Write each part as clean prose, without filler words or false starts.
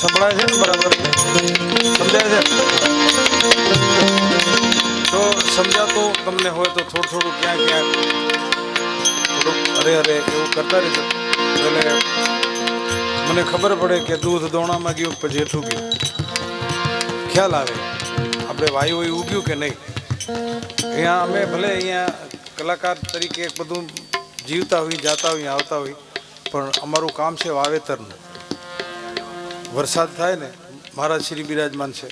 સંભળાય છે ને બરાબર સમજાય છે? તો સમજાતો તમને હોય તો થોડું ક્યાંક થોડુંક અરે એવું કરતા રહેજો, એટલે મને ખબર પડે કે દૂધ દોણામાં ગયું પછી જેઠું ગયું, ખ્યાલ આવે આપણે વાયુ હોય ઉગ્યું કે નહીં. અહીંયા અમે ભલે અહીંયા કલાકાર તરીકે બધું જીવતા હોય, જાતા હોય, આવતા હોય, પણ અમારું કામ છે વાવેતરનું. વરસાદ થાય ને, મહારાજ શ્રી બિરાજમાન છે,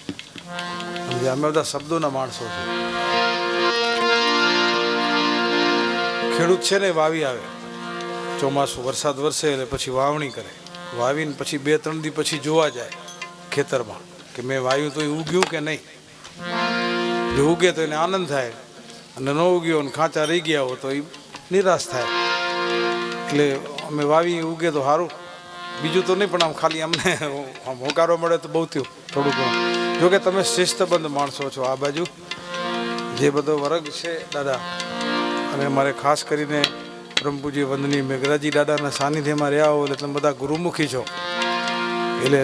અમે બધા શબ્દોના માણસો છે. ખેડૂત છે ને વાવી આવે, ચોમાસું વરસાદ વરસે એટલે પછી વાવણી કરે, વાવીને પછી 2-3 દી પછી જોવા જાય ખેતરમાં કે મેં વાવ્યું તો એ ઉગ્યું કે નહીં. જો ઉગે તો એને આનંદ થાય, અને ન ઉગ્યો ને ખાંચા રહી ગયા હોય તો એ નિરાશ થાય. એટલે અમે વાવી ઉગે તો સારું, બીજું તો નહીં, પણ આમ ખાલી અમને હોકારો મળે તો બહુ થયું થોડું ઘણું. જોકે તમે શિસ્તબદ્ધ માણસો છો, આ બાજુ જે બધો વર્ગ છે દાદા, અને અમારે ખાસ કરીને બ્રહ્મપૂજ્ય વંદનીય મેઘરાજી દાદાના સાનિધ્યમાં રહ્યા હો એટલે તમે બધા ગુરુમુખી છો, એટલે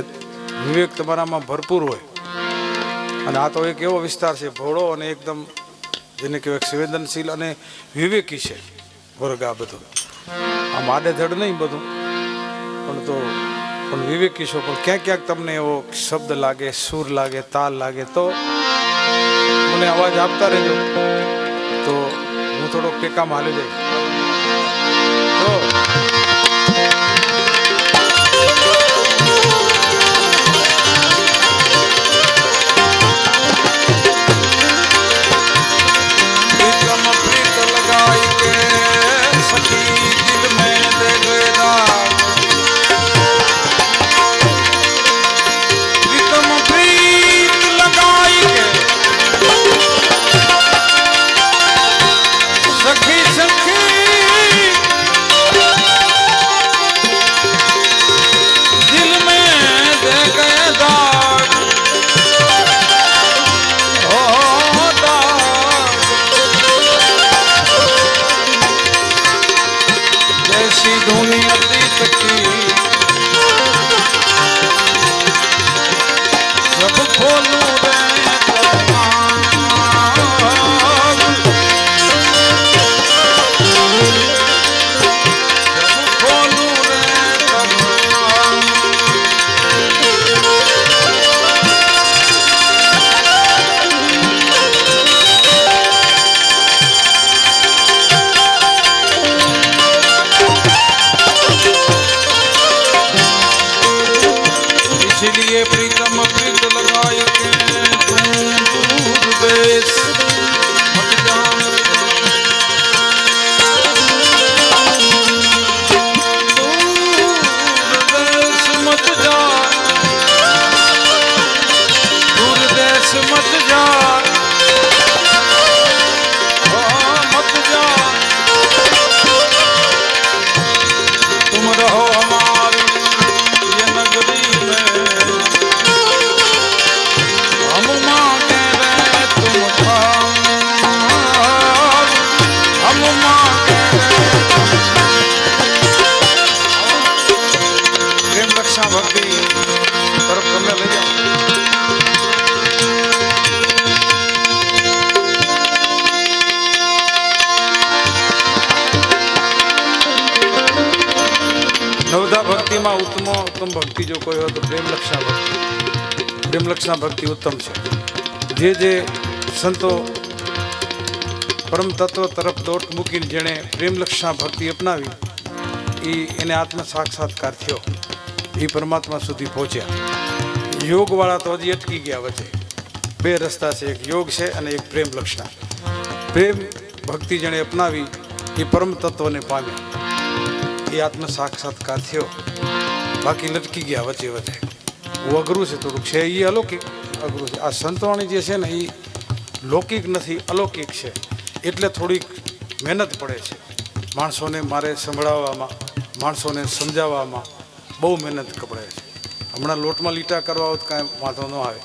વિવેક તમારામાં ભરપૂર હોય. અને આ તો એક એવો વિસ્તાર છે ભોળો અને એકદમ જેને કહેવાય સંવેદનશીલ અને વિવેકી છે વર્ગ. આ બધું આમ આડેધડ નહીં બધું, પણ વિવેકી છો. પણ ક્યાંક તમને એવો શબ્દ લાગે, સૂર લાગે, તાલ લાગે તો મને અવાજ આપતા રહેજો તો હું થોડોક ટેકામાં હાલી જાય. તો ભક્તિમાં ઉત્તમ ભક્તિ જો કોઈ હોય તો પ્રેમલક્ષણા ભક્તિ. પ્રેમલક્ષણા ભક્તિ ઉત્તમ છે. જે સંતો પરમ તત્વ તરફ દોટ મૂકીને જેણે પ્રેમલક્ષણા ભક્તિ અપનાવી એને આત્મ સાક્ષાત્કાર થયો, એ પરમાત્મા સુધી પહોંચ્યા. યોગવાળા તો હજી અટકી ગયા વચ્ચે. બે રસ્તા છે, એક યોગ છે અને એક પ્રેમલક્ષણા. પ્રેમ ભક્તિ જેણે અપનાવી એ પરમ તત્વને પામ્યા, એ આત્મ સાક્ષાત્કાર થયો. બાકી લટકી ગયા વચ્ચે વચ્ચે. અઘરું છે થોડુંક, છે એ અલૌકિક અઘરું છે. આ સંતવાણી જે છે ને એ લૌકિક નથી, અલૌકિક છે. એટલે થોડીક મહેનત પડે છે માણસોને. મારે સંભળાવવામાં, માણસોને સમજાવવામાં બહુ મહેનત પડે છે. હમણાં લોટમાં લીટા કરવા હોત કાંઈ વાંધો ન આવે,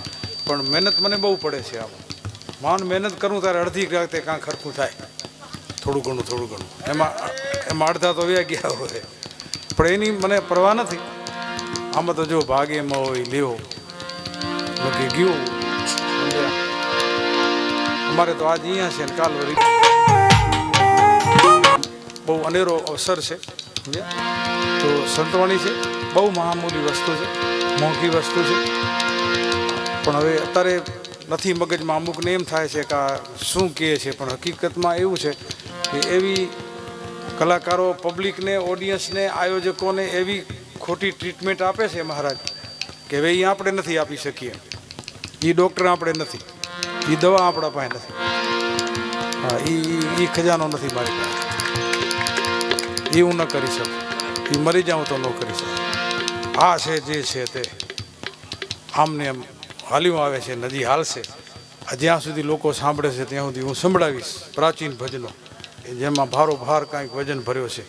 પણ મહેનત મને બહુ પડે છે. આમાં મહેનત કરું ત્યારે અડધી રાતે કાંઈ ખરખું થાય, થોડું ઘણું એમાં અડધા તો વ્યા ગયા હોય, પણ એની મને પરવા નથી. આમાં તો જો ભાગેમાં હોય લેવો બાકી ગયું. અમારે તો આજ અહીંયા છે ને કાલ વળી બહુ અનેરો અવસર છે. તો સંતવાણી છે બહુ મહામૂલી વસ્તુ છે, મોંઘી વસ્તુ છે. પણ હવે અત્યારે નથી મગજમાં. અમુકને એમ થાય છે કે આ શું કહે છે, પણ હકીકતમાં એવું છે કે એવી કલાકારો, પબ્લિકને, ઓડિયન્સને, આયોજકોને એવી ખોટી ટ્રીટમેન્ટ આપે છે મહારાજ કે હવે એ આપણે નથી આપી શકીએ. એ ડૉક્ટર આપણે નથી, એ દવા આપણા પાસે નથી. હા, એ ખજાનો નથી મારી પાસે. એ હું ન કરી શકું. એ મરી જાઉં તો ન કરી શકું. આ છે જે છે તે આમને એમ હાલ્યું આવે છે, નદી હાલશે. જ્યાં સુધી લોકો સાંભળે છે ત્યાં સુધી હું સંભળાવીશ પ્રાચીન ભજનો, જેમાં ભારોભાર કાંઈક વજન ભર્યો છે.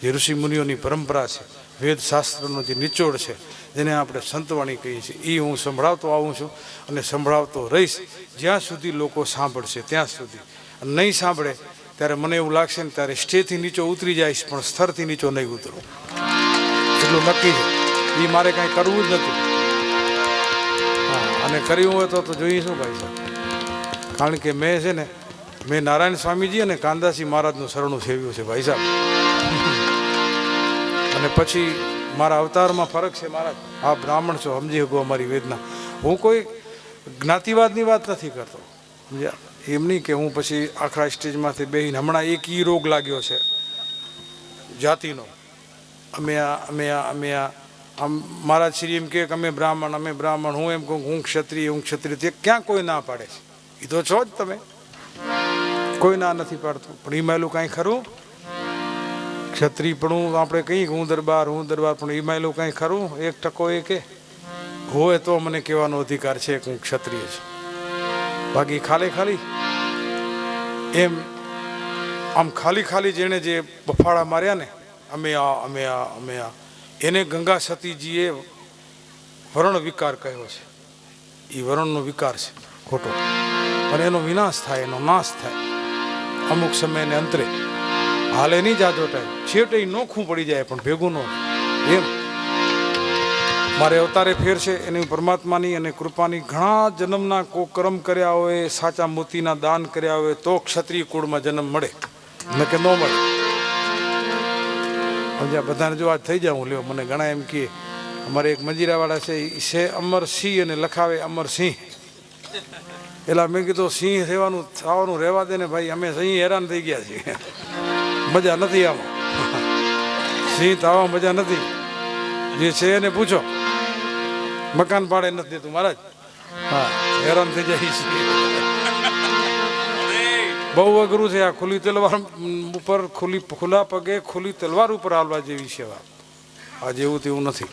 જે ઋષિ મુનિઓની પરંપરા છે, વેદ શાસ્ત્રનો જે નિચોડ છે, જેને આપણે સંતવાણી કહીએ છીએ, એ હું સંભળાવતો આવું છું અને સંભળાવતો રહીશ જ્યાં સુધી લોકો સાંભળશે ત્યાં સુધી. નહીં સાંભળે ત્યારે મને એવું લાગશે ને ત્યારે સ્ટેજથી નીચો ઉતરી જઈશ, પણ સ્તરથી નીચો નહીં ઉતરું. એટલું નક્કી છે. એ મારે કાંઈ કરવું જ નથી. હા, અને કર્યું હોય તો જોઈશું ભાઈ સાહેબ. કારણ કે મેં છે ને નારાયણ સ્વામીજી અને કાંદાસી મહારાજનું શરણું સેવ્યું છે ભાઈ સાહેબ. અને પછી મારા અવતારમાં ફરક છે મહારાજ. આ બ્રાહ્મણ છો, સમજી શકો અમારી વેદના. હું કોઈ જ્ઞાતિવાદની વાત નથી કરતો. સમજ્યા? એમ નહીં કે હું પછી આખા સ્ટેજમાંથી બેહીને હમણાં એક રોગ લાગ્યો છે જાતિનો, અમે આ આમ મારા શ્રી એમ કે અમે બ્રાહ્મણ, હું એમ કહું હું ક્ષત્રિય, તે ક્યાં કોઈ ના પાડે છે? એ તો છો જ તમે, કોઈ ના નથી પાડતું. પણ ઈમાયેલું કાંઈ ખરું? ક્ષત્રિયપણું આપણે કહીએ હું દરબાર, પણ ઈમાયેલું કાંઈ ખરું? 1% એ કે હોય તો મને કહેવાનો અધિકાર છે કે હું ક્ષત્રિય છું. બાકી ખાલી એમ આમ ખાલી જેણે જે બફાળા માર્યા ને અમે આ એને ગંગા સતીજીએ વરણ વિકાર કહ્યો છે. એ વરણનો વિકાર છે ખોટો, અને એનો વિનાશ થાય, એનો નાશ થાય અમુક સમયને અંતરે. હાલે નહીં જાજો ટાઈમ, છેવટે નોખું પડી જાય પણ ભેગું ન. એમ મારે અવતારે ફેર છે એની પરમાત્માની અને કૃપાની. ઘણા જન્મના કર્મ કર્યા હોય, સાચા મોતીના દાન કર્યા હોય તો ક્ષત્રિય કુળમાં જન્મ મળે, ન કે ન મળે. સમજ્યા? બધાને જો આજ થઈ જાઉં લ્યો, મને ઘણા એમ કે અમારે એક મંજીરાવાળા છે અમરસિંહ અને લખાવે અમરસિંહ. એટલે મેં કીધું સિંહ થવાનું રહેવા દે ને ભાઈ, અમે સિંહ હેરાન થઈ ગયા છીએ, મજા નથી આમાં. સિંહ થવા મજા નથી. જે છે એને પૂછો, મકાન ભાડે નથી દેતું મહારાજ. હા, હેરાન થઈ જાય છે, બહુ અઘરું છે. આ ખુલ્લી તલવાર ઉપર ખુલ્લા પગે ખુલ્લી તલવાર ઉપર હાલવા જેવી સેવા આ જેવું તેવું નથી.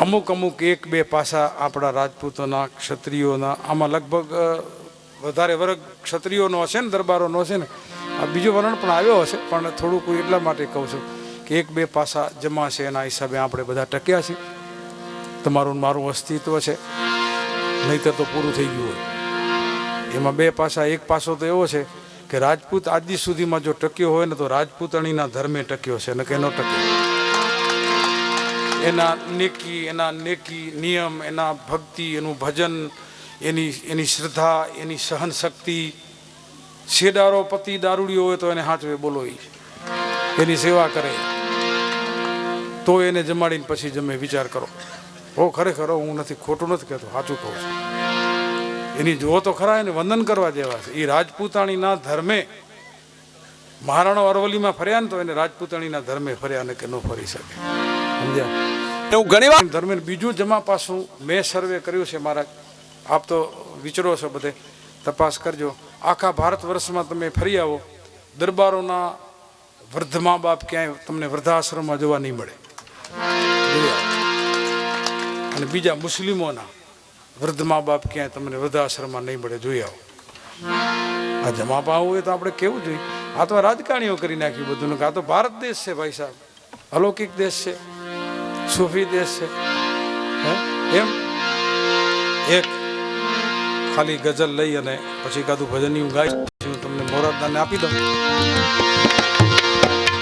અમુક એક બે પાસા આપણા રાજપૂતોના ક્ષત્રિયોના, આમાં લગભગ વધારે વર્ગ ક્ષત્રિયોનો હશે ને, દરબારોનો હશે ને. આ બીજો વર્ણ પણ આવ્યો હશે, પણ થોડુંક એટલા માટે કહું છું કે એક બે પાસા જમા છે, એના હિસાબે આપણે બધા ટક્યા છીએ. તમારું મારું અસ્તિત્વ છે, નહીંતર તો પૂરું થઈ ગયું હોય. એમાં બે પાસા, એક પાસો તો એવો છે કે રાજપૂત આજ સુધીમાં જો ટક્યો હોય ને તો રાજપૂતણીના ધર્મે ટક્યો છે, ને કે ન ટક્યો. એના નેકી નિયમ, એના ભક્તિ, એનું ભજન, એની શ્રદ્ધા, એની સહન શક્તિ. શેડારો પતિ દારૂડિયો હોય તો એને હાચવે બોલો, એની સેવા કરે તો એને જમાડીને પછી જમે. વિચાર કરો. ખરેખર હું નથી, ખોટું નથી કહેતો, સાચું કહું છું. એની જુઓ તો ખરા, એને વંદન કરવા જેવા છે. એ રાજપૂતાણીના ધર્મે મહારાણા અરવલ્લીમાં ફર્યા ને તો એને રાજપૂતાણીના ધર્મે ફર્યા ને કે ન ફરી શકે. સમજ્યા? એવું ઘણી વાર ધર્મે. બીજું જમા પાછું મેં સર્વે કર્યું છે મહારાજ, આપ તો વિચરો છો બધે, તપાસ કરજો. આખા ભારત વર્ષમાં તમે ફરી આવો, દરબારોના વૃદ્ધ મા બાપ ક્યાંય તમને વૃદ્ધાશ્રમમાં જોવા નહીં મળે. અને બીજા મુસ્લિમોના વૃદ્ધ મા બાપ ક્યાંય તમને વૃદ્ધાશ્રમમાં નહીં મળે, જોઈ આવો. આ જમા પાવું હોય તો આપણે કેવું જોઈએ? આ તો રાજકારણીઓ કરી નાખ્યું બધું. આ તો ભારત દેશ છે ભાઈ સાહેબ, અલૌકિક દેશ છે, સૂફી દેશ છે. એમ એક ખાલી ગઝલ લઈ અને પછી કાદું ભજન હું ગાઈશ, હું તમને મોરારદાને આપી દઉં.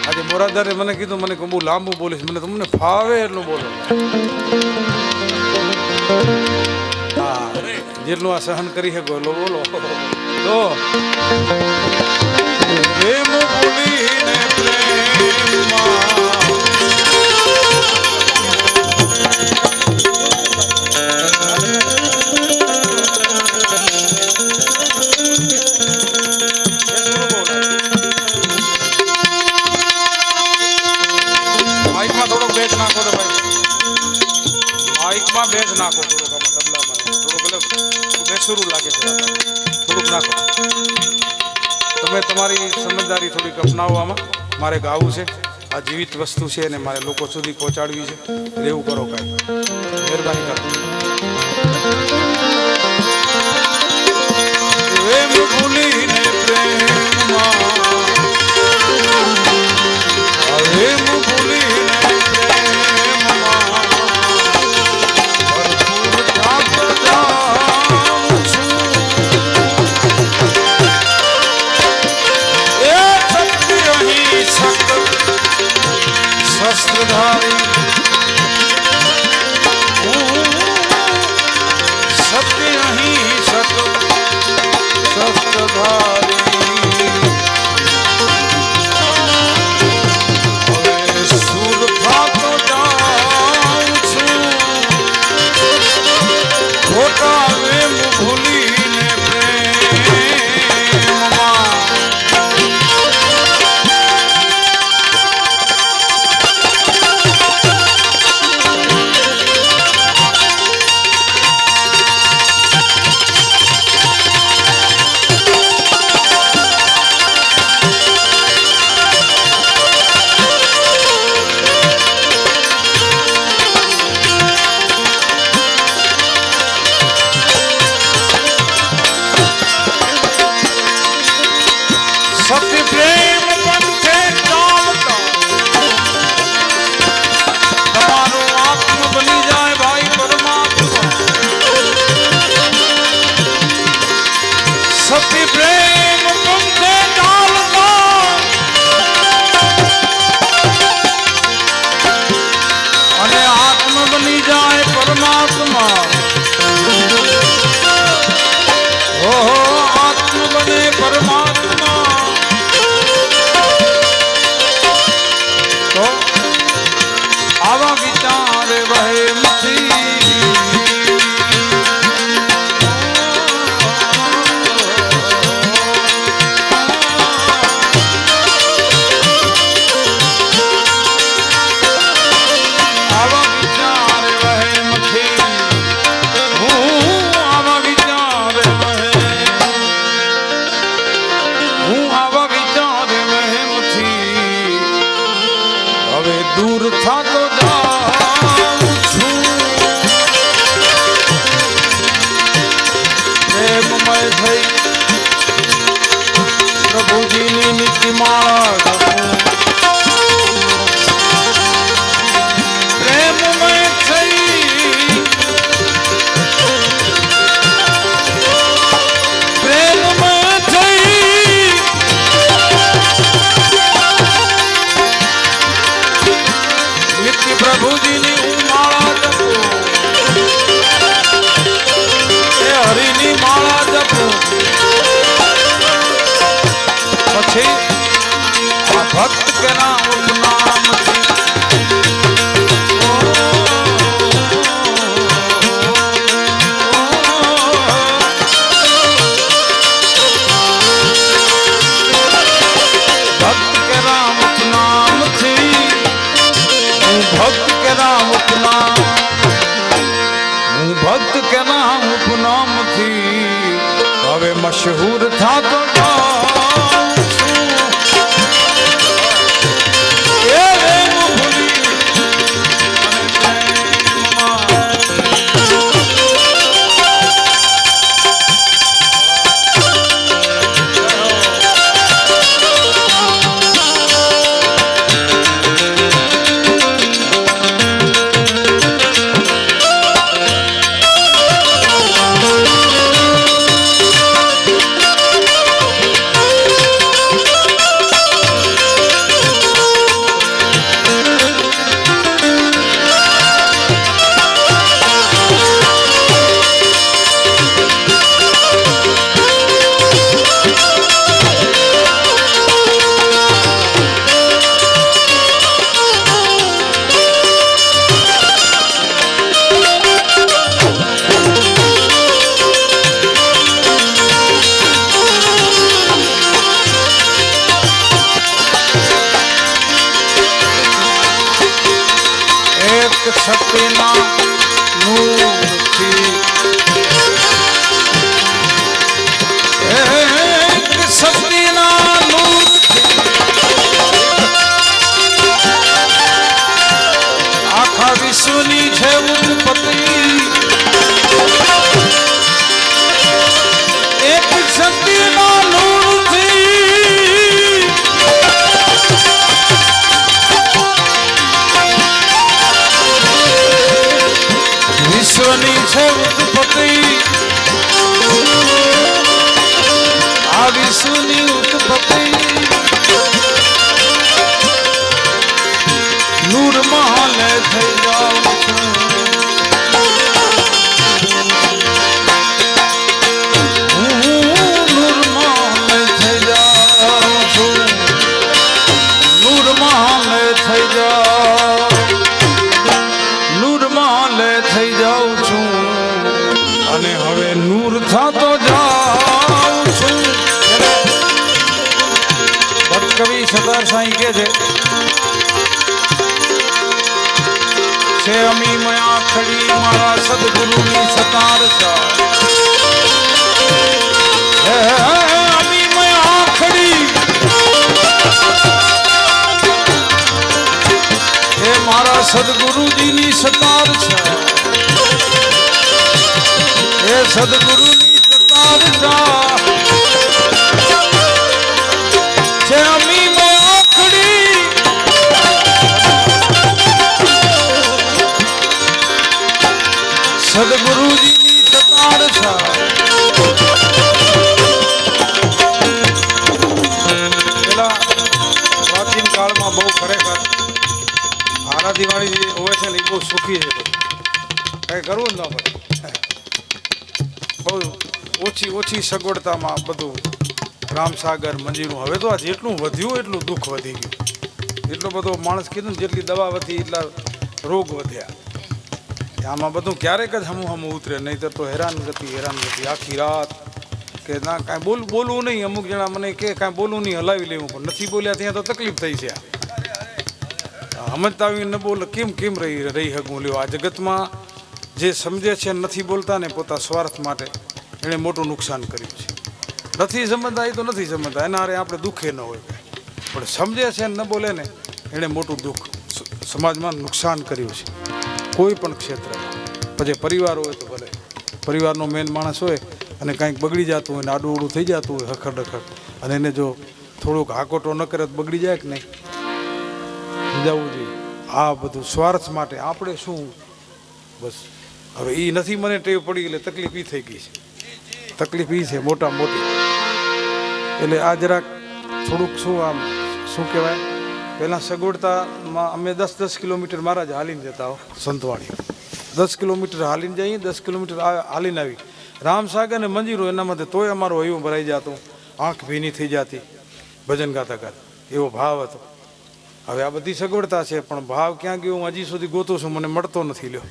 આજે મોરારદારે મને કીધું, મને બહુ લાંબુ બોલીશ, મને તમને ફાવે એટલું બોલો. હા, જેટલું આ સહન કરી શકો એટલું બોલો. તો પ્રેમ બોલીને પ્રેમમાં બેજ નાખો, થોડુંક તબલામાં થોડુંક બેસુરું લાગે છે, થોડુંક નાખો. તમે તમારી સમજદારી થોડીક અપનાવવામાં. મારે ગાવું છે, આ જીવિત વસ્તુ છે અને મારે લોકો સુધી પહોંચાડવી છે. એવું કરો કાંઈ, મહેરબાની કરો. પ્રેમ ભૂલીને પ્રેમમાં, પ્રેમ ભૂલીને શસ્ત્રધારી પરમાત્મા ઓહો આત્મ બને પરમાત્મા તો આવા વિચાર વહે મથી दूर था तो जाऊं छूं प्रेममय થઈ પ્રભુજીની નિત્ય માળા પ્રેમમય થઈ પ્રેમમય થઈ નિત્ય પ્રભુજીની હું માળા જપું એ હરિની માળા જપું પછી આ ભક્ત કે નામ ઉપનામથી ભક્ત કે નામ ઉપનામથી ભક્ત કે નામ ઉપનામ હું ભક્ત કે નામ ઉપનામથી હવે મશહૂર થાતો જાઉં છું એ રેમ ભૂલી અને પ્રેમમાં સત્યના નૂરથી એક સત્યના નૂરથી આખા વિશ્વની છે ઉત્પત્તિ એક સત્યના નૂરથી વિશ્વની છે ઉત્પત્તિ આ વિશ્વની ઉત્પત્તિ નૂર મહાલે થઈ જાઉં છું નૂર મહાલે થઈ જાઉં છું નૂર મહાલે થઈ જાઉં નૂર મહાલે થઈ જાઉં છું અને હવે નૂર થાતો જાઉં છું ભક્ત કવિ સરદાર સાંઈ કે છે અમી મયા ખડી મારા સદગુરુની સતાર સા અમી મયા ખડી એ મારા સદગુરુજીની સતાર છે એ સદગુરુની સતાર છે અમી મયા ખડી સદગુરુજીની સતાર પેલા પ્રાચીન કાળમાં બહુ ખરેખર આરાધીવાળી જે હોય છે ને એ બહુ સુખી છે કંઈ કરવું જ ન પડે. બહુ ઓછી સગવડતામાં બધું રામસાગર મંદિરનું. હવે તો આ જેટલું વધ્યું એટલું દુઃખ વધી ગયું. એટલો બધો માણસ કીધું ને જેટલી દવા વધી એટલા રોગ વધ્યા. આમાં બધું ક્યારેક જ હમું ઉતરે, નહીંતર તો હેરાનગતિ આખી રાત કે ના કાંઈ બોલવું નહીં. અમુક જણા મને કે કાંઈ બોલવું નહીં, હલાવી લેવું, પણ નથી બોલ્યા ત્યાં તો તકલીફ થઈ છે. સમજતા આવી ન બોલે કેમ રહી શકું? લ્યો, આ જગતમાં જે સમજે છે નથી બોલતા ને પોતા સ્વાર્થ માટે એણે મોટું નુકસાન કર્યું છે. નથી સમજતા એ તો નથી સમજતા, એના હારે આપણે દુઃખે ન હોય, પણ સમજે છે ન બોલે ને એણે મોટું દુઃખ સમાજમાં નુકસાન કર્યું છે કોઈ પણ ક્ષેત્રમાં. પછી પરિવાર હોય તો ભલે, પરિવારનો મેન માણસ હોય અને કાંઈક બગડી જતું હોય ને આડું અવડું થઈ જતું હોય હખડ અને એને જો થોડુંક હાકોટો ન કરે તો બગડી જાય કે નહીં, સમજાવવું જોઈએ. આ બધું સ્વાર્થ માટે આપણે શું બસ. હવે એ નથી મને ટેવ પડી એટલે તકલીફ એ થઈ ગઈ છે. તકલીફ એ છે મોટા મોટી. એટલે આ જરાક થોડુંક શું કહેવાય, પહેલાં સગવડતામાં અમે 10 કિલોમીટર મારા જ હાલીને જતા હો. સંતવાણી 10 કિલોમીટર હાલીને જઈએ, 10 કિલોમીટર હાલીને આવી. રામસાગર અને મંજીરો એના માટે તોય અમારો હૈયું ભરાઈ જતો, આંખ ભીની થઈ જતી ભજન ગાતા એવો ભાવ હતો. હવે આ બધી સગવડતા છે પણ ભાવ ક્યાં ગયો હું હજી સુધી ગોતું છું, મને મળતો નથી. લ્યો,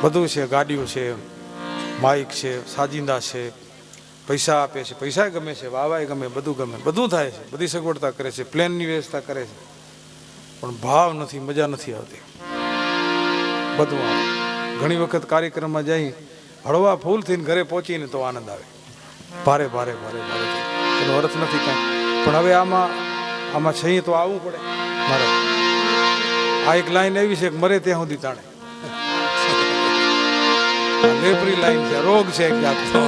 બધું છે, ગાડીઓ છે, માઇક છે, સાજિંદા છે, પૈસા આપે છે, પૈસા ગમે છે, વાવાય ગમે, બધું થાય છે, બધી સગવડતા કરે છે, પ્લેનની વ્યવસ્થા કરે છે, પણ ભાવ નથી, મજા નથી આવતી. બધું આવે. ઘણી વખત કાર્યક્રમમાં જઈ હળવા ફૂલ થઈને ઘરે પહોંચીને તો આનંદ આવે. ભારે એનો અર્થ નથી કાંઈ, પણ હવે આમાં છે તો આવવું પડે મારે. આ એક લાઈન એવી છે કે મરે ત્યાં સુધી તાણે લેપરી લાઈન છે, રોગ છે એક જાતનો.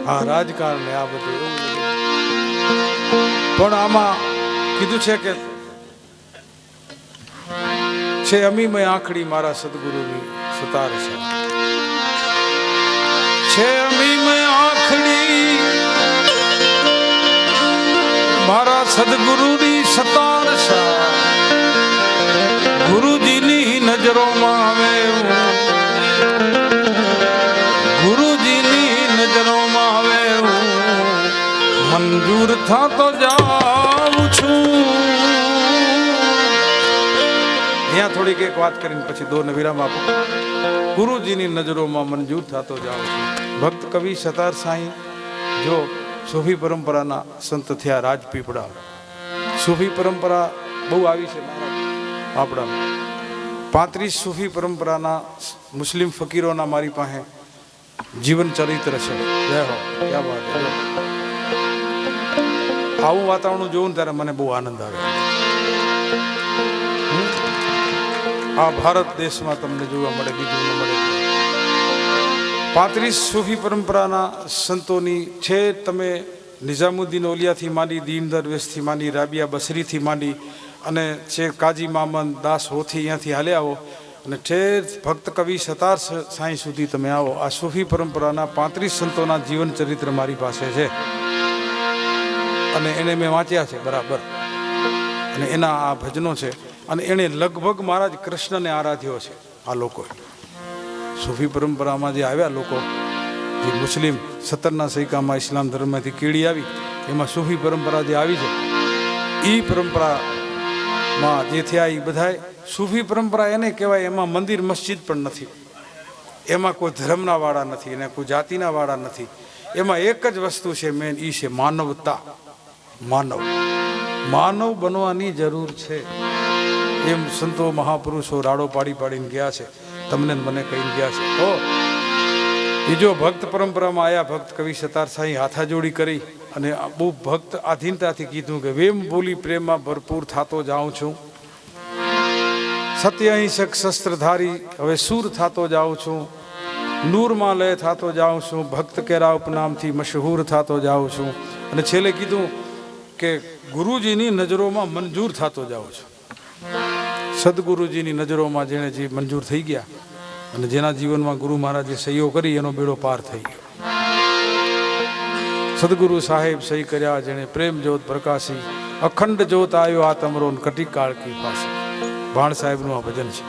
હા, રાજકારણ ને આ બધું એવું. પણ આમાં કીધું છે કે છે અમીમય આંખડી મારા સદગુરુની સતાર છે અમીમય આંખડી મારા સદગુરુની સતાર છે. ગુરુજીની નજરોમાં આવે, ગુરુજીની નજરોમાં આવે, મંજૂર થતો જાઉં છું. અહીંયા થોડીક એક વાત કરીને પછી દોરને વિરામ આપો. ગુરુજીની નજરોમાં મંજૂર થતો જાઉં છું. ભક્ત કવિ સતાર સાંઈ જો સૂફી પરંપરાના સંત થયા. રાજપીપળા સૂફી પરંપરા બહુ આવી છે આપણામાં. 35 સૂફી પરંપરાના મુસ્લિમ ફકીરોના મારી પાસે જીવન ચરિત્ર છે. જય હો, ક્યાં વાત છે. આવું વાતાવરણ જોઉં ને ત્યારે મને બહુ આનંદ આવે. આ ભારત દેશમાં તમને જોવા મળે, બીજું ન મળે. 35 સૂફી પરંપરાના સંતોની છે. તમે નિઝામુદ્દીન ઓલિયાથી માંડી, દીન દરવેશથી માંડી, રાબિયા બસરીથી માંડી અને છે કાજી મામન દાસ હોથી અહીંયાથી હાલ્યા આવો અને ઠેર ભક્ત કવિ સતાર સાંઈ સુધી તમે આવો. આ સૂફી પરંપરાના 35 સંતોના જીવન ચરિત્ર મારી પાસે છે અને એને મેં વાંચ્યા છે બરાબર. અને એના આ ભજનો છે અને એણે લગભગ મહારાજ કૃષ્ણને આરાધ્યો છે. આ લોકો સૂફી પરંપરામાં જે આવ્યા લોકો, જે મુસ્લિમ 17ના સૈકામાં ઇસ્લામ ધર્મમાંથી કીડી આવી, એમાં સૂફી પરંપરા જે આવી છે એ પરંપરામાં જે થયા એ બધાય સૂફી પરંપરા એને કહેવાય. એમાં મંદિર મસ્જિદ પણ નથી, એમાં કોઈ ધર્મના વાળા નથી, એને કોઈ જાતિના વાળા નથી. એમાં એક જ વસ્તુ છે મેન, એ છે માનવતા. માનવ બનવાની જરૂર છે. એમ સંતો મહાપુરુષો રાડો પાડીને ગયા છે, તમને મને કહીને ગયા છે. તો એ જો ભક્ત પરંપરામાં આયા, ભક્ત કવિ સતાર સાંઈ હાથાજોડી કરી અને બહુ ભક્ત આધીનતાથી કીધું કે વેમ બોલી પ્રેમમાં ભરપૂર થતો જાઉં છું, સત્ય અહિંસક શસ્ત્રધારી હવે સૂર થતો જાઉં છું, નૂરમાં લય થતો જાઉં છું, ભક્ત કેરા ઉપનામથી મશહૂર થતો જાઉં છું. અને છેલ્લે કીધું કે ગુરુજીની નજરોમાં મંજૂર થતો જાઉં છું. સદગુરુજીની નજરોમાં જેણે જે મંજૂર થઈ ગયા અને જેના જીવનમાં ગુરુ મહારાજે સહીઓ કરી એનો બેડો પાર થઈ ગયો. સદગુરુ સાહેબ સહી કર્યા જેણે પ્રેમ જ્યોત પ્રકાશી, અખંડ જ્યોત આવ્યો આ તમરો કટી કાળ કી પાસે. ભાણ સાહેબનું આ ભજન છે.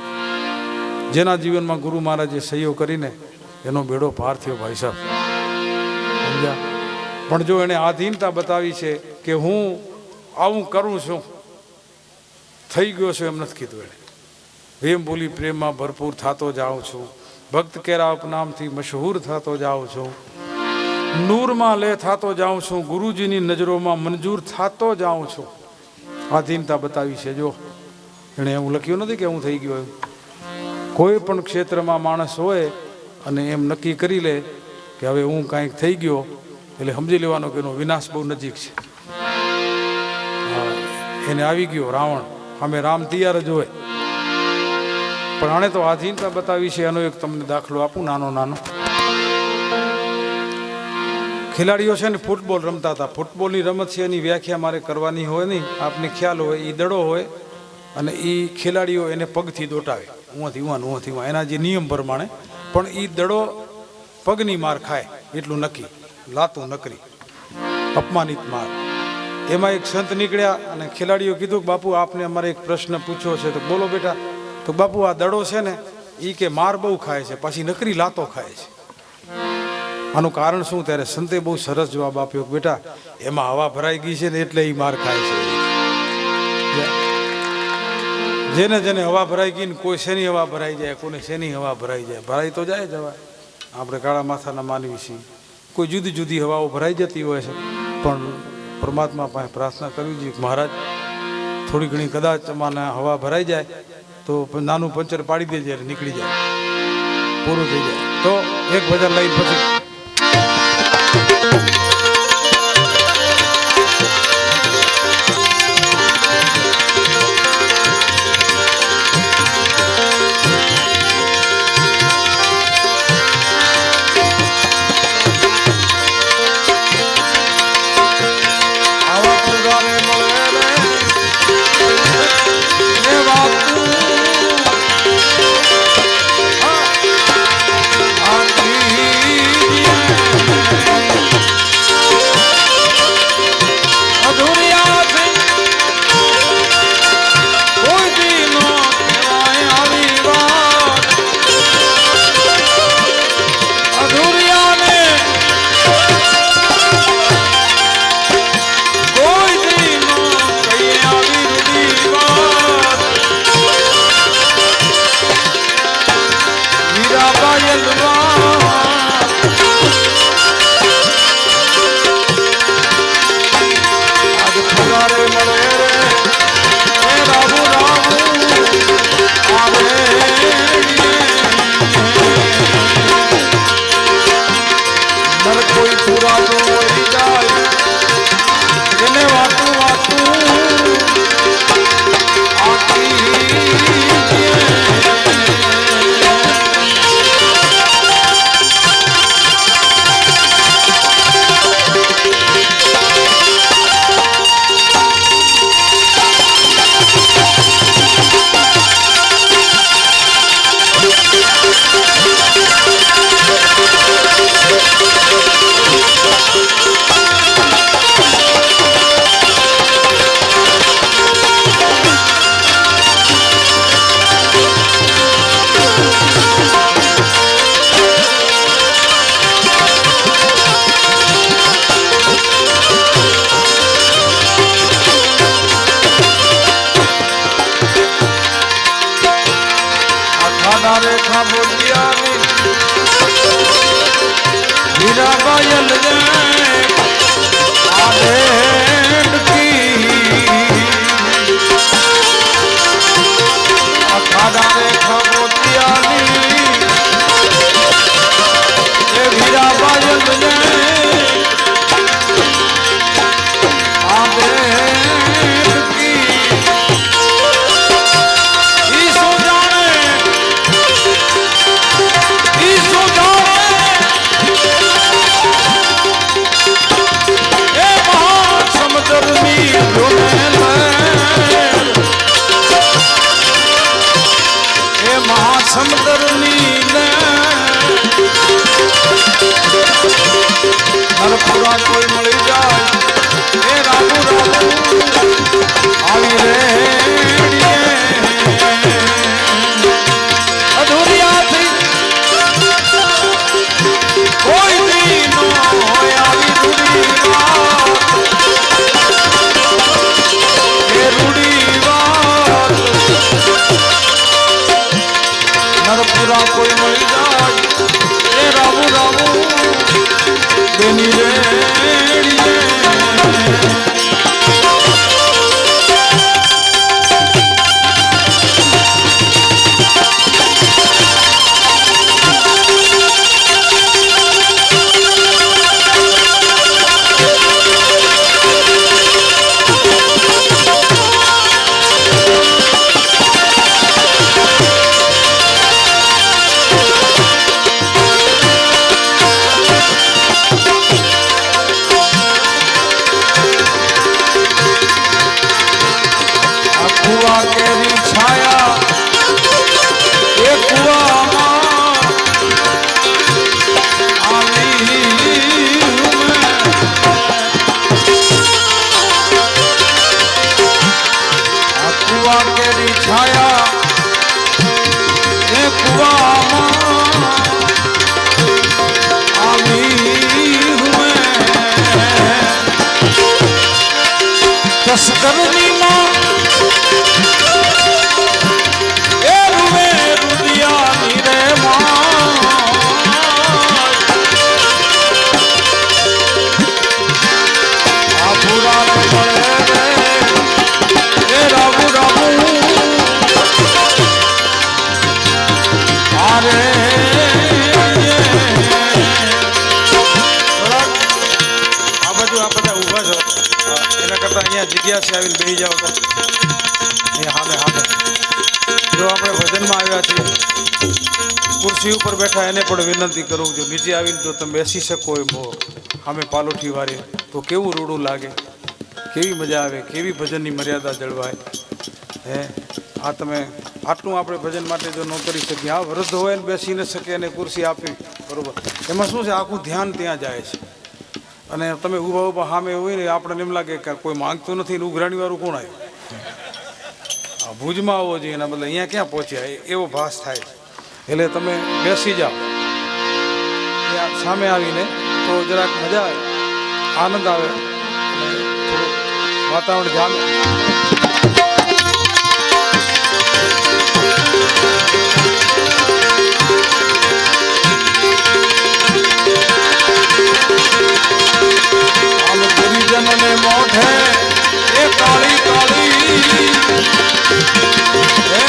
જેના જીવનમાં ગુરુ મહારાજે સહીઓ કરીને એનો બેડો પાર થયો ભાઈ સાહેબ, સમજ્યા. પણ જો એણે આધીનતા બતાવી છે કે હું આવું કરું છું, થઈ ગયો છું, એમ નથી કીધું એણે. પ્રેમ બોલી પ્રેમમાં ભરપૂર થતો જાઉં છું, ભક્ત કેરા ઉપનામથી મશહૂર થતો જાઉં છું, નૂરમાં લે થતો જાઉં છું, ગુરુજીની નજરોમાં મંજૂર થતો જાઉં છું. આધીનતા બતાવી છે. જો એણે એવું લખ્યું નથી કે હું થઈ ગયો એમ. કોઈ પણ ક્ષેત્રમાં માણસ હોય અને એમ નક્કી કરી લે કે હવે હું કાંઈક થઈ ગયો, એટલે સમજી લેવાનો કે એનો વિનાશ બહુ નજીક છે. એને આવી ગયો રાવણ, અમે રામ તૈયાર જ હોય. પણ આણે તો આધીનતા બતાવી છે. એનો એક તમને દાખલો આપું નાનો નાનો. ખેલાડીઓ છે ને ફૂટબોલ રમતા હતા. ફૂટબોલની રમત છે, એની વ્યાખ્યા મારે કરવાની હોય નહીં, આપને ખ્યાલ હોય. એ દડો હોય અને એ ખેલાડીઓ એને પગથી દોટાવે, ઉવાથી એના જે નિયમ પ્રમાણે. પણ એ દડો પગની માર ખાય એટલું નક્કી, લાતું નકરી, અપમાનિત માર. એમાં એક સંત નીકળ્યા અને ખેલાડીઓ કીધું કે બાપુ આપને અમારે એક પ્રશ્ન પૂછ્યો છે. તો બોલો બેટા. તો બાપુ આ દડો છે ને એ કે માર બહુ ખાય છે, પાછી નકરી લાતો ખાય છે, આનું કારણ શું? ત્યારે સંતે બહુ સરસ જવાબ આપ્યો, બેટા એમાં હવા ભરાઈ ગઈ છે ને એટલે એ માર ખાય છે. જેને જેને હવા ભરાઈ ગઈ ને, કોઈ શેની હવા ભરાઈ જાય, કોઈને શેની હવા ભરાઈ જાય, ભરાઈ તો જાય જવા. આપણે કાળા માથાના માનવી છીએ, કોઈ જુદી જુદી હવાઓ ભરાઈ જતી હોય છે. પણ પરમાત્મા પાસે પ્રાર્થના કરવી જોઈએ, મહારાજ થોડી ઘણી કદાચ અમાને હવા ભરાઈ જાય તો નાનું પંચર પાડી દેજે એટલે નીકળી જાય, પૂરું થઈ જાય. તો એક ભજન લઈને પછી કુવા કેરી છાયા એ કુવામાં આવી આ કુવા કેરી છાયા એ કુવામાં આવી તસ્કરની માં એ રૂવે રૂદિયાની રે માં આ પૂરા મળે રે એ રાબુ રાબુ આરે આ બાજુ આ બધા ઊભા છો એના કરતા અહીંયા જગ્યા છે આવીને બેસી જાઓ તો અહીંયા હામે હામે જો આપણે ભજનમાં આવ્યા છીએ ખુરશી ઉપર બેઠા એને પણ વિનંતી કરું જો નીચે આવીને જો તમે બેસી શકો એમ હો સામે પાલોઠી વાળી તો કેવું રૂડું લાગે કેવી મજા આવે કેવી ભજનની મર્યાદા જળવાય હે આ તમે આટલું આપણે ભજન માટે જો ન કરી શકીએ આ વૃદ્ધ હોય ને બેસી ન શકે અને ખુરશી આપી બરાબર એમાં શું છે આખું ધ્યાન ત્યાં જાય છે અને તમે ઊભા ઊભા સામે હોય ને આપણને એમ લાગે કે કોઈ માંગતું નથી ને ઉઘરાણી વાળું કોણ આવ્યું ભુજમાં આવવો જોઈએ એના બદલે અહીંયા ક્યાં પહોંચ્યા એવો ભાસ થાય એટલે તમે બેસી જાઓ ત્યાં સામે આવીને તો જરાક મજા આવે આનંદ આવે અને થોડું વાતાવરણ જામે જનને મોઢે એ કાળી કાળી એ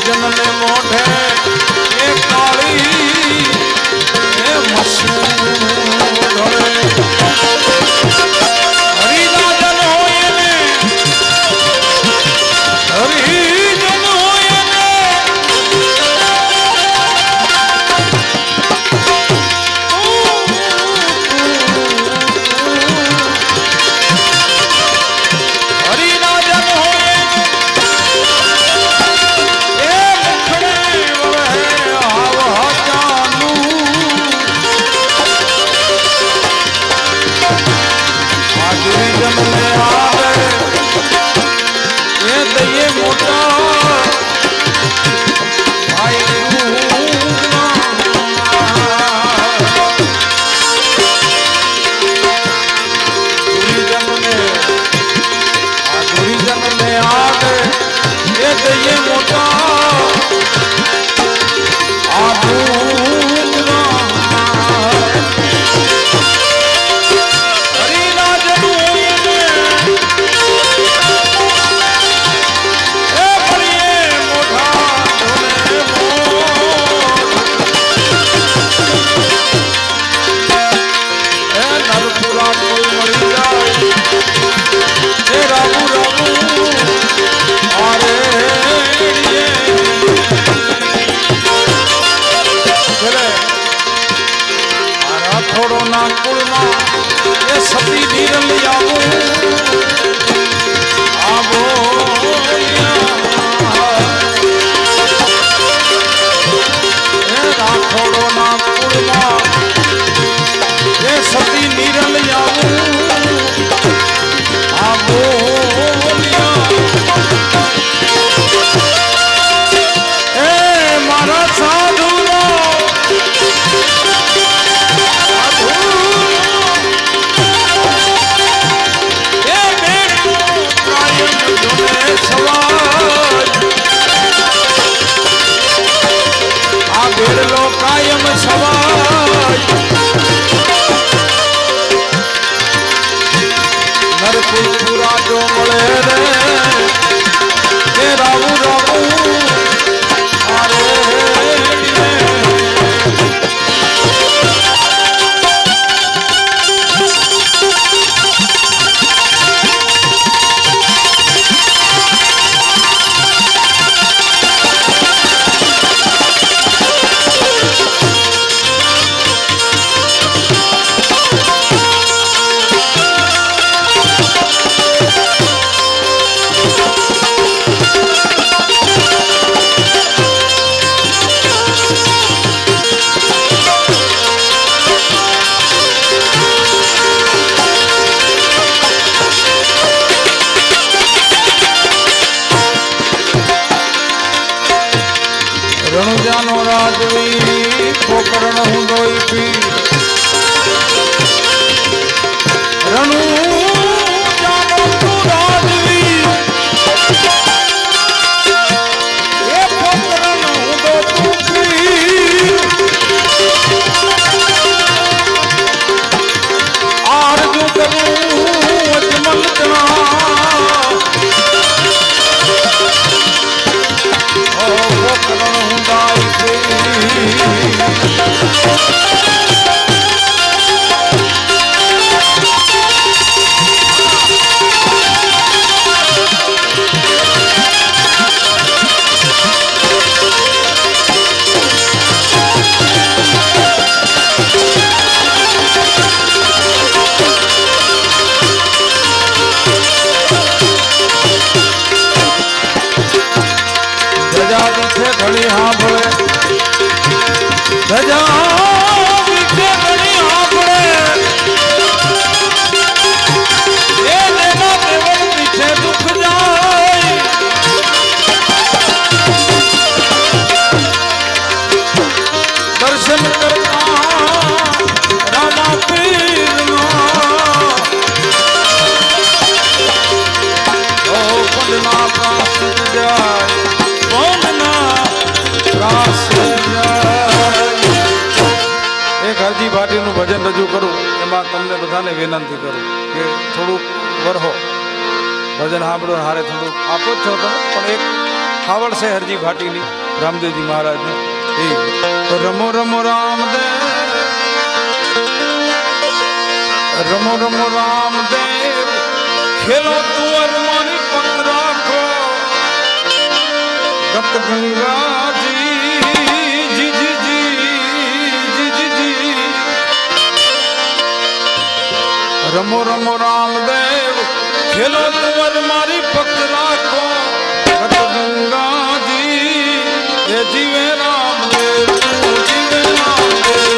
જનને મોઢે એ કાળી એ હરિના જન હોય ને હરિજન હોય ને બધાને વિનંતી કરું કે થોડુંક વરહો ભજન સાંભળો ને હારે થોડુંક આપો જ છો તમે, પણ એક ખાવડ છે હરજી ભાટીની રામદેવજી મહારાજની એ રમો રમો રામદેવ, રમો રમો રામદેવ, ખેલો તુંવર મારી પગ રાખો, રક્ત ગંગાજી જી જી જી જી જી જી, રમો રમો રામદેવ, ખેલો તુંવર મારી પગ રાખો, રક્ત ગંગાજી એ જીવે રામદેવ, જીવે રામદેવ,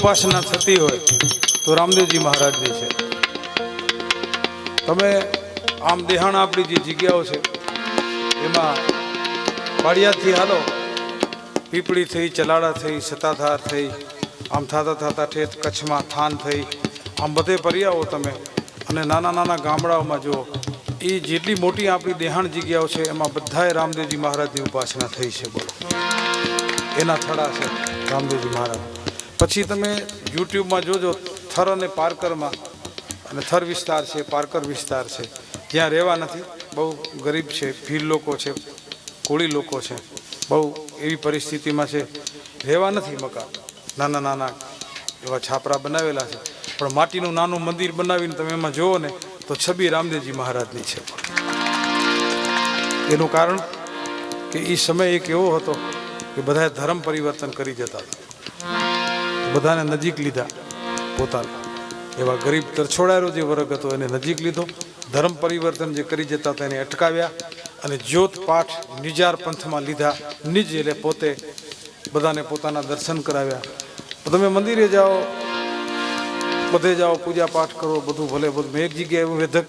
ઉપાસના થતી હોય તો રામદેવજી મહારાજની છે. તમે આમ દેહાણ આપણી જે જગ્યાઓ છે એમાં પાડિયાદથી હાલો, પીપળી થઈ, ચલાડા થઈ, સતાધાર થઈ, આમ થતા થતા ઠેઠ કચ્છમાં થાન થઈ, આમ બધે પર્યાવો તમે. અને નાના નાના ગામડાઓમાં જો એ જેટલી મોટી આપણી દેહાણ જગ્યાઓ છે એમાં બધાએ રામદેવજી મહારાજની ઉપાસના થઈ છે. બોલો, એના થડા છે રામદેવજી મહારાજ. પછી તમે યુટ્યુબમાં જોજો, થર અને પારકરમાં, અને થર વિસ્તાર છે, પારકર વિસ્તાર છે, જ્યાં રહેવા નથી, બહુ ગરીબ છે, ભીલ લોકો છે, કોળી લોકો છે, બહુ એવી પરિસ્થિતિમાં છે, રહેવા નથી મકાન, નાના નાના એવા છાપરા બનાવેલા છે, પણ માટીનું નાનું મંદિર બનાવીને તમે એમાં જુઓ ને તો છબી રામદેવજી મહારાજની છે. એનું કારણ કે એ સમય એક એવો હતો કે બધાએ ધર્મ પરિવર્તન કરી જતા હતા, બધાને નજીક લીધા પોતાના. એવા ગરીબ તરછોડાયેલો જે વર્ગ હતો એને નજીક લીધો, ધર્મ પરિવર્તન જે કરી જતા હતા એને અટકાવ્યા, અને જ્યોત પાઠ નિજાર પંથમાં લીધા. નિજ એટલે પોતે બધાને પોતાના દર્શન કરાવ્યા. તમે મંદિરે જાઓ, બધે જાઓ, પૂજા પાઠ કરો, બધું ભલે બધું. મેં એક જગ્યાએ એવું વેધક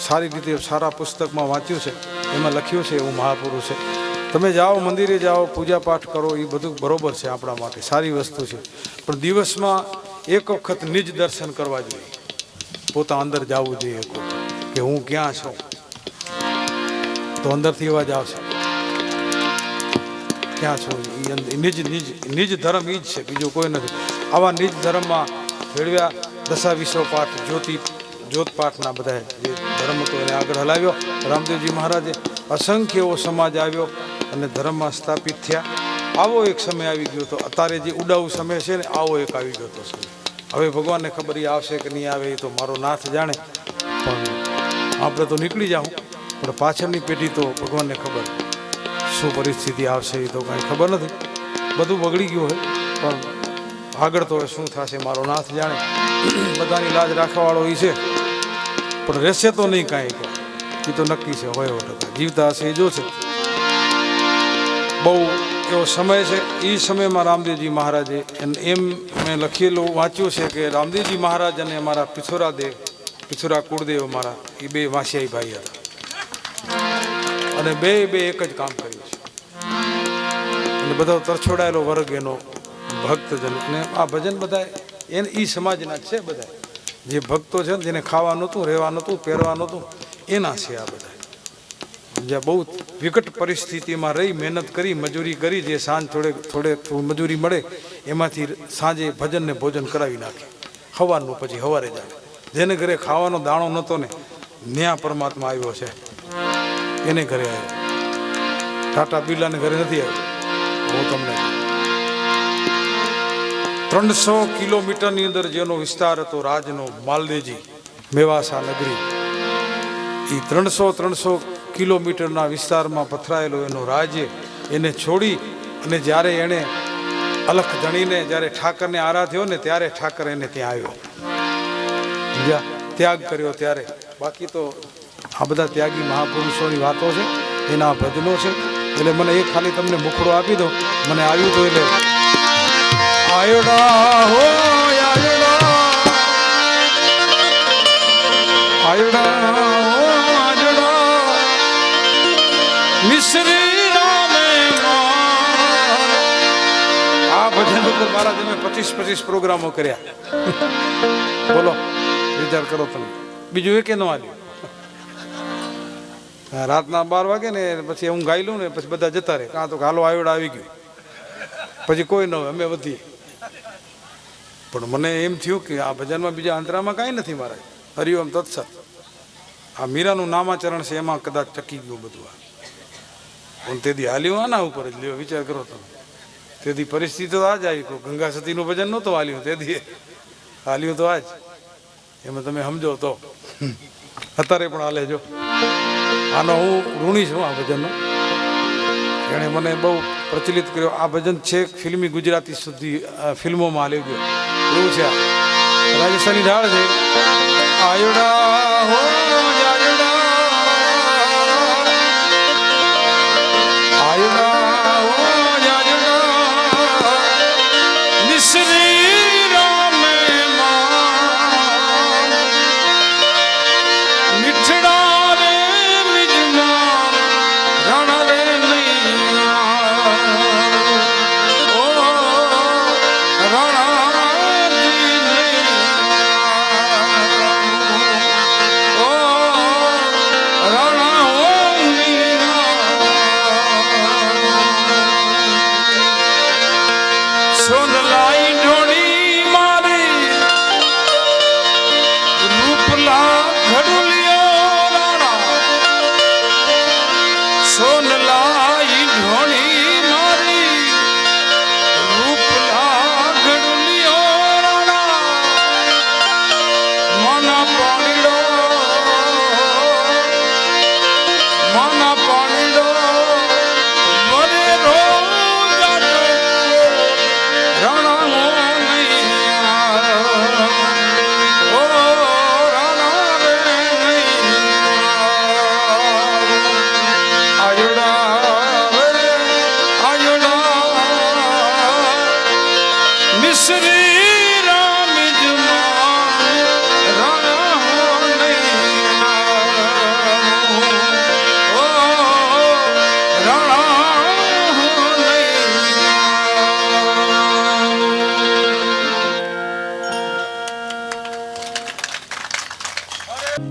સારી રીતે સારા પુસ્તકમાં વાંચ્યું છે, એમાં લખ્યું છે, એવું મહાપુરુષ છે, તમે જાઓ મંદિરે જાઓ, પૂજા પાઠ કરો, એ બધું બરોબર છે, આપણા માટે સારી વસ્તુ છે, પણ દિવસમાં એક વખત નિજ દર્શન કરવા જોઈએ, પોતા અંદર જવું જોઈએ કે હું ક્યાં છું, તો અંદરથી અવાજ આવશે ક્યાં છું. નિજ નિજ નિજ ધર્મ એ જ છે, બીજું કોઈ નથી. આવા નિજ ધર્મમાં મેળવ્યા દશા વિશ્વ પાઠ, જ્યોત પાઠના બધા જે ધર્મ હતો એને આગળ હલાવ્યો રામદેવજી મહારાજે. અસંખ્ય એવો સમાજ આવ્યો અને ધર્મમાં સ્થાપિત થયા. આવો એક સમય આવી ગયો હતો. અત્યારે જે ઉડાઉ સમય છે ને, આવો એક આવી ગયો હતો સમય. હવે ભગવાનને ખબર એ આવશે કે નહીં આવે, એ તો મારો નાથ જાણે, પણ આપણે તો નીકળી જાઉં, પણ પાછળની પેઢી તો ભગવાનને ખબર શું પરિસ્થિતિ આવશે એ તો કાંઈ ખબર નથી. બધું બગડી ગયું હોય, પણ આગળ તો શું થશે મારો નાથ જાણે. બધાની લાજ રાખવાવાળો એ છે, પણ રહેશે તો નહીં કાંઈ, એ તો નક્કી છે. હોય 100% જીવતા હશે એ જોશે. બહુ એવો સમય છે. એ સમયમાં રામદેવજી મહારાજે એમ મેં લખેલું વાંચ્યું છે કે રામદેવજી મહારાજ અને અમારા પિથુરા કુળદેવ અમારા એ બે વાંસિયાઈ ભાઈ હતા, અને બે એક જ કામ કર્યું છે. અને બધો તરછોડાયેલો વર્ગ એનો ભક્તજન. અને આ ભજન બધા એને એ સમાજના જ છે. બધા જે ભક્તો છે ને, જેને ખાવા નહોતું, રહેવા નહોતું, પહેરવા નહોતું, એના છે આ બધા. જ્યાં બહુ વિકટ પરિસ્થિતિમાં રહી, મહેનત કરી, મજૂરી કરી, જે સાંજ થોડે મજૂરી મળે એમાંથી સાંજે ભજન ને ભોજન કરાવી નાખે. સવારનું પછી સવારે જાય. જેને ઘરે ખાવાનો દાણો નહોતો ને, ન્યા પરમાત્મા આવ્યો છે, એને ઘરે આવ્યો. ટાટા બિરલાને ઘરે નથી આવ્યો. હું તમને 300 કિલોમીટરની અંદર જેનો વિસ્તાર હતો રાજનો, માલદેજી મેવાસા નગરી, એ 300 કિલોમીટરના વિસ્તારમાં પથરાયેલો એનો રાજ્ય એને છોડી, અને જ્યારે એણે અલખ જણીને જ્યારે ઠાકરને આરાધ્યો ને, ત્યારે ઠાકર એને ત્યાં આવ્યો, ત્યાગ કર્યો ત્યારે. બાકી તો આ બધા ત્યાગી મહાપુરુષોની વાતો છે, એના ભજનો છે. એટલે મને એ ખાલી તમને મુખડો આપી દો, મને આવ્યું તો એટલે આયોડા હો આયોડા, આયોડા હો આયોડા, મિશ્રી રામે. આ ભજન ઉપર મારા તમે 25 પ્રોગ્રામો કર્યા. બોલો, વિચાર કરો તમે. બીજું એ કે ન આવ્યું. રાતના 12 વાગે ને પછી હું ગાઈ લઉં ને, પછી બધા જતા રહે, કાં તો હાલો આયોડા આવી ગયું, પછી કોઈ ન હોય, અમે વધીએ. પણ મને એમ થયું કે આ ભજનમાં બીજા અંતરામાં કાંઈ નથી મહારાજ. હરિઓમ તત્સત. આ મીરાનું નામાચરણ છે, એમાં કદાચ ટકી ગયું બધું. પણ તેથી હાલ્યું આના ઉપર જ લ્યો. વિચાર કરો તમે. તેથી પરિસ્થિતિ તો આ જ આવી. ગંગા સતીનું ભજન નહોતું હાલ્યું, તેથી હાલ્યું તો આ જ. એમાં તમે સમજો તો અત્યારે પણ હાલે. જો આનો હું ઋણી છું આ ભજનનો. એણે મને બહુ પ્રચલિત કર્યો. આ ભજન છે ફિલ્મી ગુજરાતી સુધી ફિલ્મોમાં હાલી ગયો એવું છે. રાજસ્થાની ઢાળ છે. આયોડા હો આયોડા, આયોડા હો આયોડા, મિશ્રી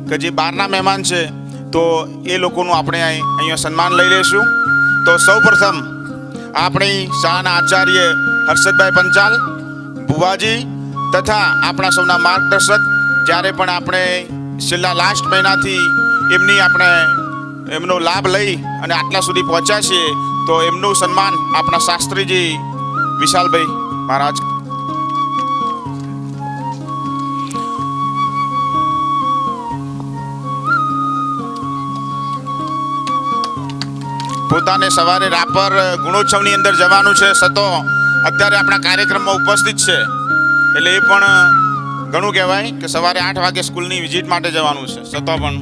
કે જે બહારના મહેમાન છે તો એ લોકોનું આપણે અહીંયા સન્માન લઈ લઈશું. તો સૌપ્રથમ આપણી શાળાના આચાર્ય હર્ષદભાઈ પંચાલ ભુવાજી તથા આપણા સૌના માર્ગદર્શક, જ્યારે પણ આપણે છેલ્લા લાસ્ટ મહિનાથી એમનો લાભ લઈ અને આટલા સુધી પહોંચ્યા છીએ, તો એમનું સન્માન આપણા શાસ્ત્રીજી વિશાલભાઈ મહારાજ. પોતાને સવારે રાપર ગુણોત્સવની અંદર જવાનું છે, છતાં અત્યારે આપણા કાર્યક્રમમાં ઉપસ્થિત છે, એટલે એ પણ ઘણું કહેવાય કે સવારે 8 વાગે સ્કૂલની વિઝિટ માટે જવાનું છે, છતાં પણ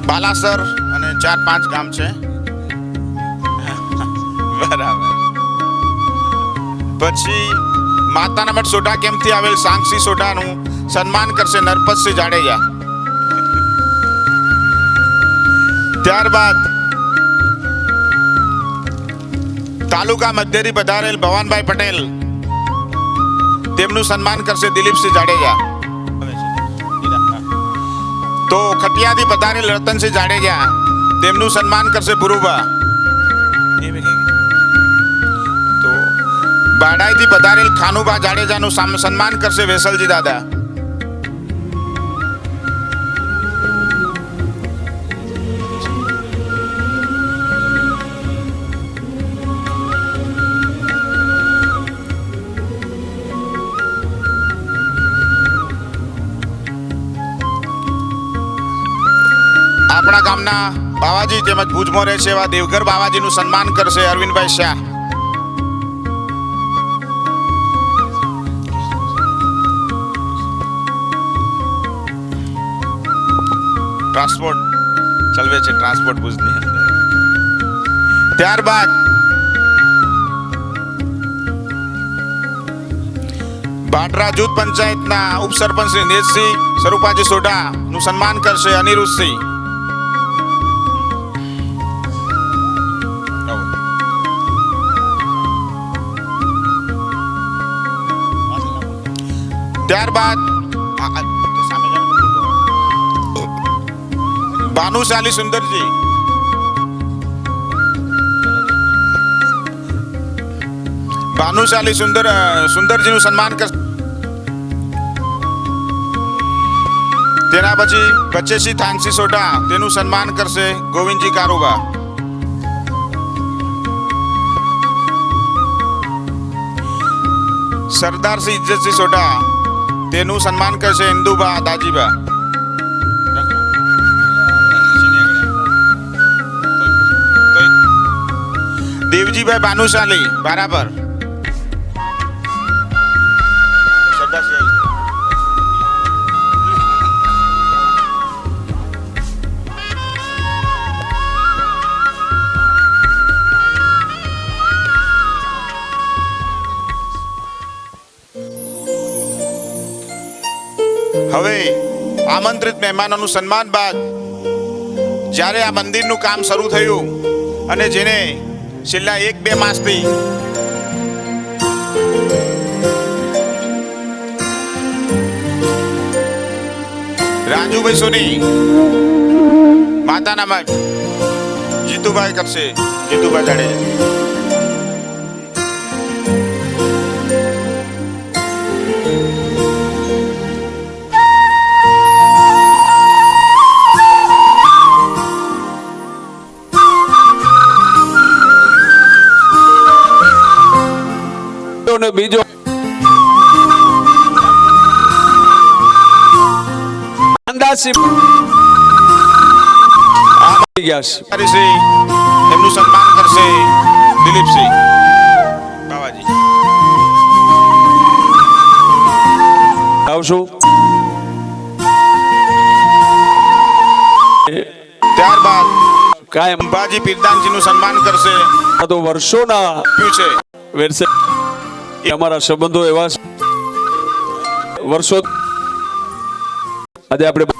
બાલાસર અને 4-5 ગામ છે. બરાબર. પછી માતાના મઠ સોઢા કેમ્પથી આવેલ સાંક્ષી સોઢાનું સન્માન કરશે નરપતસિંહ જાડેજા. ત્યારબાદ તાલુકા મધ્યથી પધારેલ ભવાનભાઈ પટેલ, તેમનું સન્માન કરશે દિલીપસિંહ જાડેજા. તો ખટિયાથી પધારેલ રતનસિંહ જાડેજા, તેમનું સન્માન કરશે ભુરુભા. તો બાડાઈથી પધારેલ ખાનુભા જાડેજાનું સન્માન કરશે વેસલજી દાદા. આપણા ગામના બાવાજી તેમજ ભુજમાં રહે છે એવા દેવઘર બાવાજીનું સન્માન કરશે અરવિંદભાઈ શાહ. ટ્રાન્સપોર્ટ ચલવે છે, ટ્રાન્સપોર્ટ ભુજની અંદર. ત્યારબાદ બાટરા જૂથ પંચાયતના ઉપસરપંચ શ્રી નેતસિંહ સ્વરૂપાજી સોઢાનું સન્માન કરશે અનિરુદ્ધસિંહ. ત્યારબાદ ભાનુશાલી સુંદરજી, સુંદરજીનું સન્માન કરશે. તેના પછી બચેસિંહ થાનસી સોઢા, તેનું સન્માન કરશે ગોવિંદજી કારુબા. સરદારસિંહ ઇજ્જતસિંહ સોઢા, તેનું સન્માન કરશે ઇન્દુબા દાજીબા. દેવજીભાઈ ભાનુશાલી બરાબર. હવે આમંત્રિત મહેમાનોનું સન્માન બાદ જ્યારે આ મંદિરનું કામ શરૂ થયું અને જેને છેલ્લા 1-2 માસથી રાજુભાઈ સોની માતાના મઠ જીતુભાઈ કરશે, જીતુભાઈ જાડેજા. બીજો એમનું સન્માન કરશે દિલીપસિંહ બાવાજી. આવશું. ત્યારબાદ કાયમ અંબાજી પીરદાનજીનું સન્માન કરશે. તો વર્ષોના છે વેરસે અમારા સંબંધો એવા વર્ષો આજે આપણે